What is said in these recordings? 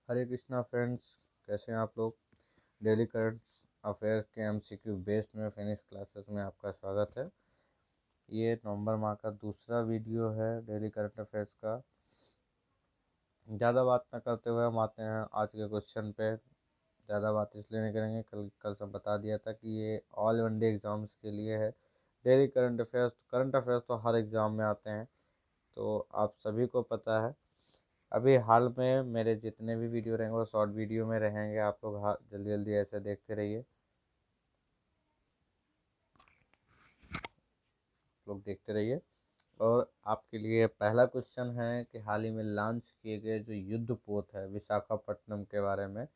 हरे Krishna friends, कैसे हैं आप लोग। डेली करंट अफेयर के एमसीक्यू बेस्ड में फिनिश क्लासेस में आपका स्वागत है। ये नवंबर माह का दूसरा वीडियो है डेली करंट अफेयर्स का। ज़्यादा बात न करते हुए हम आते हैं आज के क्वेश्चन पे। ज़्यादा बात इसलिए नहीं करेंगे, कल सब बता दिया था कि ये ऑल वनडे एग्ज़ाम्स के लिए है। डेली करंट अफेयर्स तो हर एग्ज़ाम में आते हैं, तो आप सभी को पता है। अभी हाल में मेरे जितने भी वीडियो रहेंगे वो शॉर्ट वीडियो में रहेंगे। आप लोग जल्दी जल्दी ऐसे देखते रहिए, लोग देखते रहिए। और आपके लिए पहला क्वेश्चन है कि हाल ही में लॉन्च किए गए जो युद्ध पोत है विशाखापट्टनम के बारे में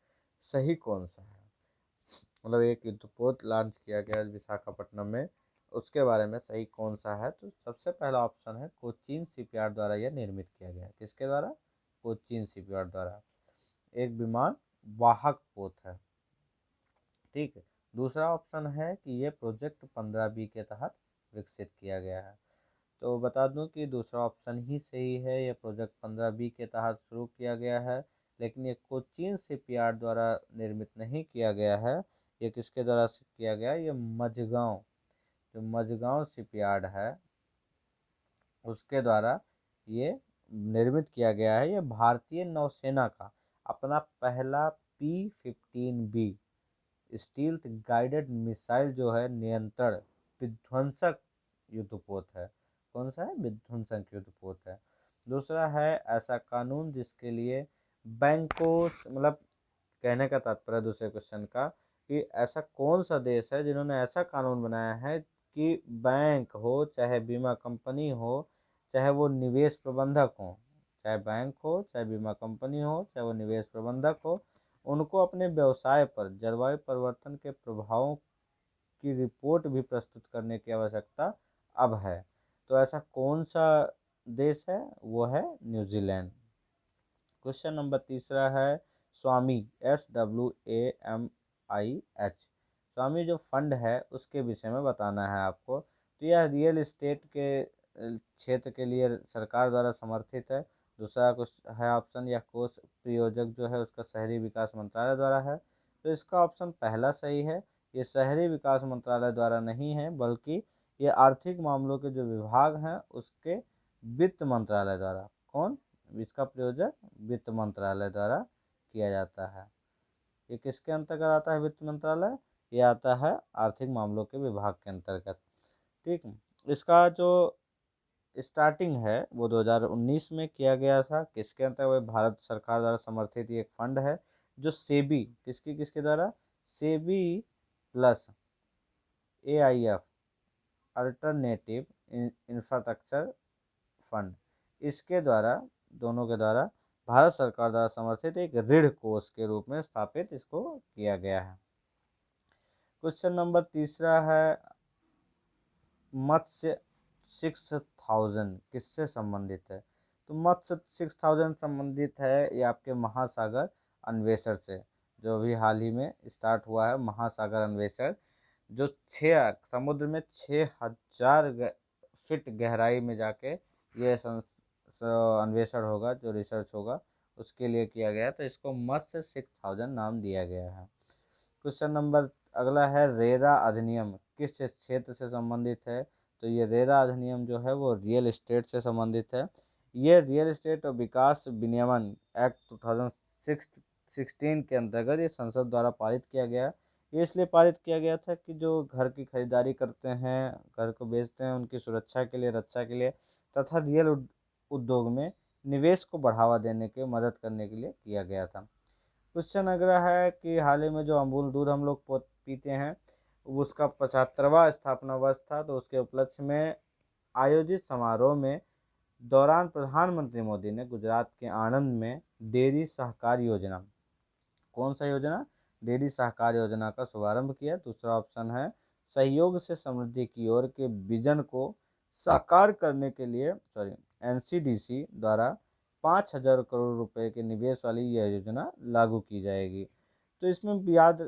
सही कौन सा है। मतलब एक युद्ध पोत लॉन्च किया गया विशाखापट्टनम में, उसके बारे में सही कौन सा है। तो सबसे पहला ऑप्शन है कोचीन शिपयार्ड द्वारा यह निर्मित किया गया। किसके द्वारा? कोचीन शिपयार्ड द्वारा। एक विमान वाहक पोत है, ठीक है। दूसरा ऑप्शन है कि ये प्रोजेक्ट 15B के तहत विकसित किया गया है। तो बता दूं कि दूसरा ऑप्शन ही सही है। ये प्रोजेक्ट 15B के तहत शुरू किया गया है, लेकिन ये कोचीन शिपयार्ड द्वारा निर्मित नहीं किया गया है। ये किसके द्वारा किया गया है? ये मझगांव, जो मझगांव शिपयार्ड है उसके द्वारा ये निर्मित किया गया है। ये भारतीय नौसेना का अपना पहला P-15B स्टील्थ गाइडेड मिसाइल जो है नियंत्रण विध्वंसक युद्धपोत है। कौन सा है? विध्वंसक युद्धपोत है। दूसरा है ऐसा कानून जिसके लिए बैंकों, मतलब कहने का तात्पर्य दूसरे क्वेश्चन का कि ऐसा कौन सा देश है जिन्होंने ऐसा कानून बनाया है कि बैंक हो चाहे बीमा कंपनी हो चाहे वो निवेश प्रबंधक हो, चाहे बैंक हो चाहे बीमा कंपनी हो चाहे वो निवेश प्रबंधक हो, उनको अपने व्यवसाय पर जलवायु परिवर्तन के प्रभावों की रिपोर्ट भी प्रस्तुत करने की आवश्यकता अब है। तो ऐसा कौन सा देश है? वो है न्यूजीलैंड। क्वेश्चन नंबर तीसरा है स्वामी, SWAMIH, स्वामी जो फंड है उसके विषय में बताना है आपको। तो यह रियल एस्टेट के क्षेत्र के लिए सरकार द्वारा समर्थित है। दूसरा कुछ है ऑप्शन, या कोष प्रयोजक जो है उसका शहरी विकास मंत्रालय द्वारा है। तो इसका ऑप्शन पहला सही है। ये शहरी विकास मंत्रालय द्वारा नहीं है, बल्कि ये आर्थिक मामलों के जो विभाग हैं उसके वित्त मंत्रालय द्वारा। कौन? इसका प्रयोजन वित्त मंत्रालय द्वारा किया जाता है। ये किसके अंतर्गत आता है? वित्त मंत्रालय। ये आता है आर्थिक मामलों के विभाग के अंतर्गत, ठीक। इसका जो स्टार्टिंग है वो 2019 में किया गया था। किसके अंतर्गत? वो भारत सरकार द्वारा समर्थित एक फंड है जो सेबी, किसकी किसके द्वारा? SEBI plus AIF, alternative infrastructure fund, इसके द्वारा, दोनों के द्वारा भारत सरकार द्वारा समर्थित एक ऋण कोष के रूप में स्थापित इसको किया गया है। क्वेश्चन नंबर तीसरा है मत्स्य 6000 किससे संबंधित है? तो मत्स्य 6000 संबंधित है ये आपके महासागर अन्वेषण से, जो भी हाल ही में स्टार्ट हुआ है महासागर अन्वेषण, जो समुद्र में 6000 फीट गहराई में जाके ये अन्वेषण होगा, जो रिसर्च होगा उसके लिए किया गया, तो इसको मत्स्य 6000 नाम दिया गया है। क्वेश्चन नंबर अगला है रेरा अधिनियम किस क्षेत्र से संबंधित है? तो ये रेरा अधिनियम जो है वो रियल एस्टेट से संबंधित है। ये रियल एस्टेट और विकास विनियमन एक्ट 2016 के अंतर्गत ये संसद द्वारा पारित किया गया। ये इसलिए पारित किया गया था कि जो घर की खरीदारी करते हैं, घर को बेचते हैं, उनकी सुरक्षा के लिए, रक्षा के लिए तथा रियल उद्योग में निवेश को बढ़ावा देने के मदद करने के लिए किया गया था। क्वेश्चन अगला है कि हाल ही में जो अमूल दूध हम लोग पीते हैं उसका 75वां स्थापना वर्ष था, तो उसके उपलक्ष्य में आयोजित समारोह में दौरान प्रधानमंत्री मोदी ने गुजरात के आणंद में डेयरी सहकार योजना, कौन सा योजना? डेयरी सहकार योजना का शुभारंभ किया। दूसरा ऑप्शन है सहयोग से समृद्धि की ओर के विजन को साकार करने के लिए NCDC द्वारा 5000 करोड़ रुपए के निवेश वाली यह योजना लागू की जाएगी। तो इसमें याद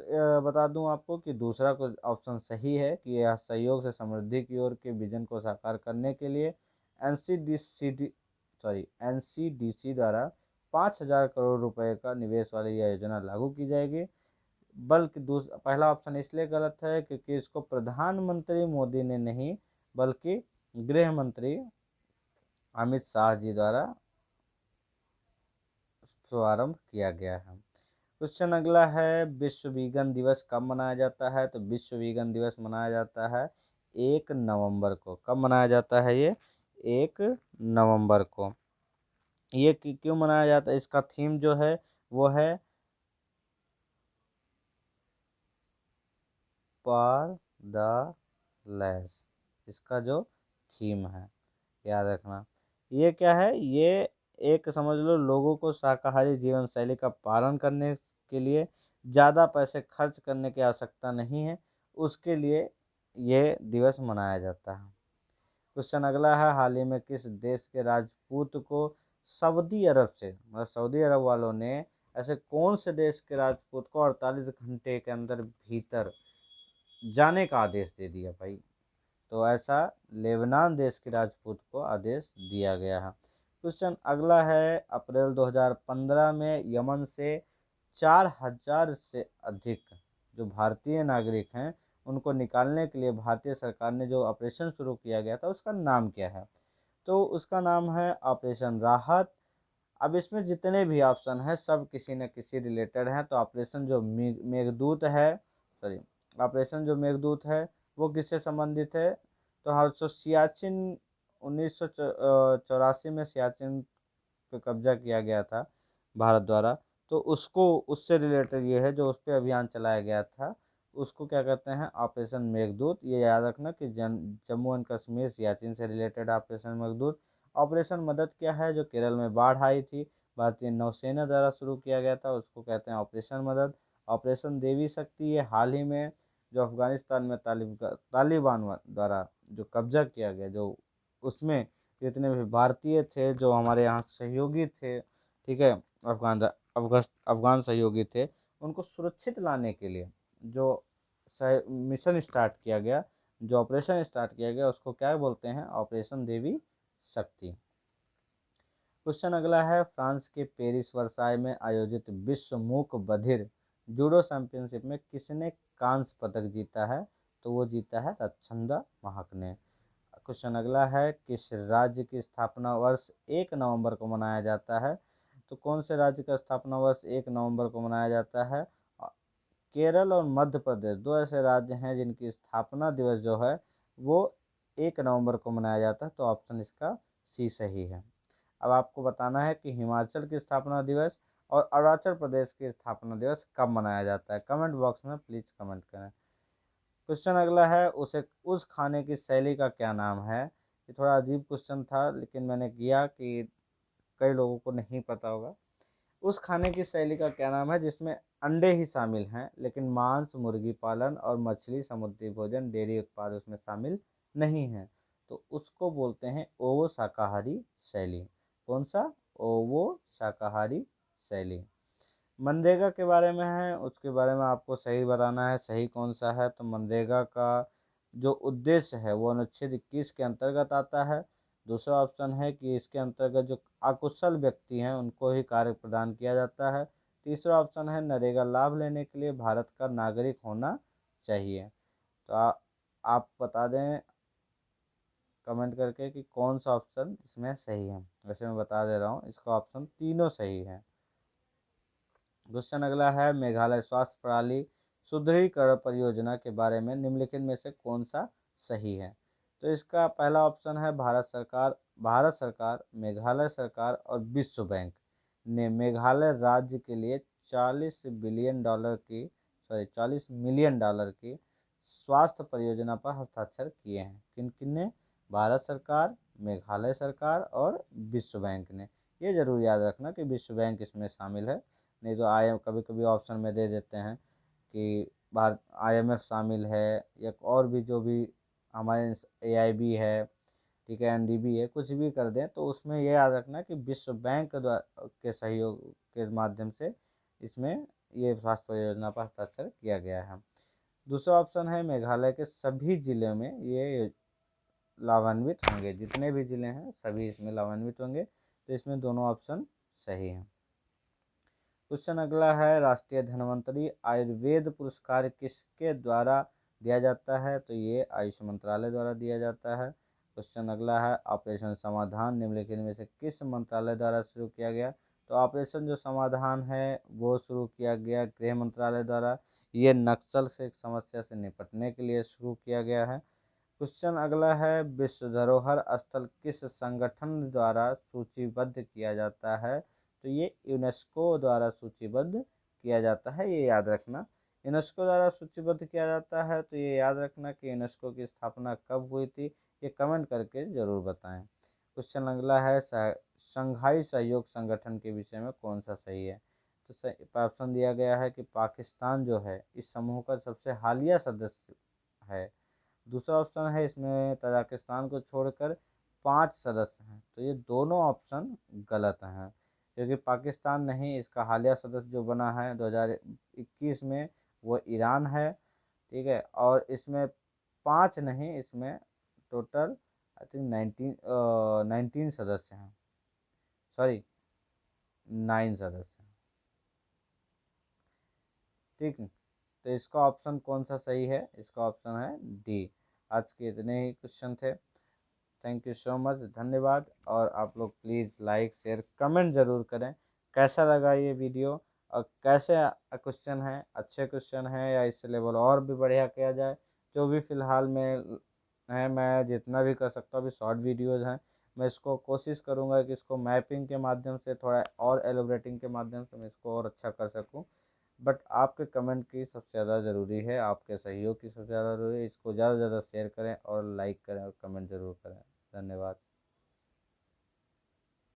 बता दूं आपको कि दूसरा ऑप्शन सही है कि यह सहयोग से समृद्धि की ओर के विजन को साकार करने के लिए NCDC द्वारा 5,000 करोड़ रुपए का निवेश वाली यह योजना लागू की जाएगी। बल्कि पहला ऑप्शन इसलिए गलत है क्योंकि इसको प्रधानमंत्री मोदी ने नहीं बल्कि गृह मंत्री अमित शाह जी द्वारा शुभारंभ किया गया है। क्वेश्चन अगला है, विश्व वीगन दिवस कब मनाया जाता है? तो विश्व वीगन दिवस मनाया जाता है 1 नवंबर को। कब मनाया जाता है ये? 1 नवंबर को। ये क्यों मनाया जाता है? इसका थीम जो है वो है पार द लैश। इसका जो थीम है याद रखना। ये क्या है? ये एक समझ लो लोगों को शाकाहारी जीवन शैली का पालन करने के लिए ज़्यादा पैसे खर्च करने की आवश्यकता नहीं है, उसके लिए ये दिवस मनाया जाता है। क्वेश्चन अगला है, हाल ही में किस देश के राजपूत को सऊदी अरब से मतलब सऊदी अरब वालों ने ऐसे कौन से देश के राजपूत को 48 घंटे के अंदर भीतर जाने का आदेश दे दिया भाई? तो ऐसा लेबनान देश के राजपूत को आदेश दिया गया है। क्वेश्चन अगला है, अप्रैल 2015 में यमन से 4,000 से अधिक जो भारतीय नागरिक हैं उनको निकालने के लिए भारतीय सरकार ने जो ऑपरेशन शुरू किया गया था उसका नाम क्या है? तो उसका नाम है ऑपरेशन राहत। अब इसमें जितने भी ऑप्शन हैं सब किसी न किसी रिलेटेड हैं। तो ऑपरेशन जो मेघदूत है, सॉरी, ऑपरेशन जो मेघदूत है वो किससे संबंधित है? तो हाँ, तो सियाचिन 1984 में सियाचिन पे कब्जा किया गया था भारत द्वारा, तो उसको उससे रिलेटेड ये है जो उस पर अभियान चलाया गया था, उसको क्या कहते हैं? ऑपरेशन मेघदूत। ये याद रखना कि जम्मू एंड कश्मीर सियाचिन से रिलेटेड ऑपरेशन मेघदूत। ऑपरेशन मदद क्या है? जो केरल में बाढ़ आई थी, भारतीय नौसेना द्वारा शुरू किया गया था, उसको कहते हैं ऑपरेशन मदद। ऑपरेशन देवी शक्ति ये हाल ही में जो अफगानिस्तान में तालिबान द्वारा जो कब्जा किया गया, जो उसमें जितने भी भारतीय थे जो हमारे यहाँ सहयोगी थे, ठीक है, अफगान सहयोगी थे, उनको सुरक्षित लाने के लिए जो मिशन स्टार्ट किया गया, जो ऑपरेशन स्टार्ट किया गया, उसको क्या बोलते हैं? ऑपरेशन देवी शक्ति। क्वेश्चन अगला है, फ्रांस के पेरिस वर्साई में आयोजित विश्व मूक बधिर जूडो चैंपियनशिप में किसने कांस्य पदक जीता है? तो वो जीता है रक्षंदा महक ने। क्वेश्चन अगला है, किस राज्य की स्थापना वर्ष 1 नवंबर को मनाया जाता है? तो कौन से राज्य का स्थापना वर्ष 1 नवंबर को मनाया जाता है? केरल और मध्य प्रदेश दो ऐसे राज्य हैं जिनकी स्थापना दिवस जो है वो 1 नवंबर को मनाया जाता है। तो ऑप्शन इसका सी सही है। अब आपको बताना है कि हिमाचल की स्थापना दिवस और अरुणाचल प्रदेश की स्थापना दिवस कब मनाया जाता है। कमेंट बॉक्स में प्लीज़ कमेंट करें। क्वेश्चन अगला है, उसे उस खाने की शैली का क्या नाम है? ये थोड़ा अजीब क्वेश्चन था लेकिन मैंने किया कि कई लोगों को नहीं पता होगा। उस खाने की शैली का क्या नाम है जिसमें अंडे ही शामिल हैं लेकिन मांस, मुर्गी पालन और मछली, समुद्री भोजन, डेयरी उत्पाद उसमें शामिल नहीं हैं? तो उसको बोलते हैं ओवो शाकाहारी शैली। कौन सा? ओवो शाकाहारी शैली। मनरेगा के बारे में है, उसके बारे में आपको सही बताना है सही कौन सा है। तो मनरेगा का जो उद्देश्य है वो अनुच्छेद 21 के अंतर्गत आता है। दूसरा ऑप्शन है कि इसके अंतर्गत जो अकुशल व्यक्ति हैं उनको ही कार्य प्रदान किया जाता है। तीसरा ऑप्शन है नरेगा लाभ लेने के लिए भारत का नागरिक होना चाहिए। तो आप बता दें कमेंट करके कि कौन सा ऑप्शन इसमें सही है। वैसे मैं बता दे रहा हूँ, इसका ऑप्शन तीनों सही है। क्वेश्चन अगला है, मेघालय स्वास्थ्य प्रणाली सुदृढ़ीकरण परियोजना के बारे में निम्नलिखित में से कौन सा सही है? तो इसका पहला ऑप्शन है भारत सरकार, मेघालय सरकार और विश्व बैंक ने मेघालय राज्य के लिए 40 मिलियन डॉलर की स्वास्थ्य परियोजना पर हस्ताक्षर किए हैं। किन किन ने? भारत सरकार, मेघालय सरकार और विश्व बैंक ने। ये जरूर याद रखना कि विश्व बैंक इसमें शामिल है, नहीं तो कभी कभी ऑप्शन में दे देते हैं कि भारत IMF शामिल है या और भी जो भी हमारे AIB है, ठीक है, NDB है, कुछ भी कर दें तो उसमें ये याद रखना कि विश्व बैंक के सहयोग के माध्यम से इसमें ये स्वास्थ्य परियोजना पर हस्ताक्षर किया गया है। दूसरा ऑप्शन है मेघालय के सभी जिलों में ये लाभान्वित होंगे, जितने भी जिले हैं सभी इसमें लाभान्वित होंगे। तो इसमें दोनों ऑप्शन सही हैं। क्वेश्चन अगला है, राष्ट्रीय धन्वंतरी आयुर्वेद पुरस्कार किसके द्वारा दिया जाता है? तो ये आयुष मंत्रालय द्वारा दिया जाता है। क्वेश्चन अगला है, ऑपरेशन समाधान निम्नलिखित में से किस मंत्रालय द्वारा शुरू किया गया? तो ऑपरेशन जो समाधान है वो शुरू किया गया गृह मंत्रालय द्वारा। ये नक्सल से एक समस्या से निपटने के लिए शुरू किया गया है। क्वेश्चन अगला है, विश्व धरोहर स्थल किस संगठन द्वारा सूचीबद्ध किया जाता है? तो ये यूनेस्को द्वारा सूचीबद्ध किया जाता है, ये याद रखना। यूनेस्को द्वारा सूचीबद्ध किया जाता है, तो ये याद रखना कि यूनेस्को की स्थापना कब हुई थी, ये कमेंट करके ज़रूर बताएं। क्वेश्चन अगला है, शंघाई सहयोग संगठन के विषय में कौन सा सही है? तो ऑप्शन दिया गया है कि पाकिस्तान जो है इस समूह का सबसे हालिया सदस्य है। दूसरा ऑप्शन है इसमें तजाकिस्तान को छोड़कर 5 सदस्य हैं, तो ये दोनों ऑप्शन गलत हैं, क्योंकि पाकिस्तान नहीं, इसका हालिया सदस्य जो बना है 2021 में वो ईरान है। ठीक है, और इसमें 5 नहीं, इसमें टोटल आई थिंक 19 सदस्य हैं, सॉरी 9 सदस्य हैं। ठीक है, तो इसका ऑप्शन कौन सा सही है? इसका ऑप्शन है डी। आज के इतने ही क्वेश्चन थे। थैंक यू सो मच, धन्यवाद। और आप लोग प्लीज़ लाइक शेयर कमेंट ज़रूर करें कैसा लगा ये वीडियो, और कैसे क्वेश्चन है, अच्छे क्वेश्चन है या इससे लेवल और भी बढ़िया किया जाए। जो भी फ़िलहाल में है, मैं जितना भी कर सकता हूँ, अभी शॉर्ट वीडियोज़ हैं, मैं इसको कोशिश करूँगा कि इसको मैपिंग के माध्यम से, थोड़ा और एलोब्रेटिंग के माध्यम से मैं इसको और अच्छा कर सकूँ। बट आपके कमेंट की सबसे ज़्यादा ज़रूरी है, आपके सहयोग की सबसे ज़्यादा ज़रूरी है। इसको ज़्यादा से ज़्यादा शेयर करें और लाइक करें और कमेंट ज़रूर करें। धन्यवाद।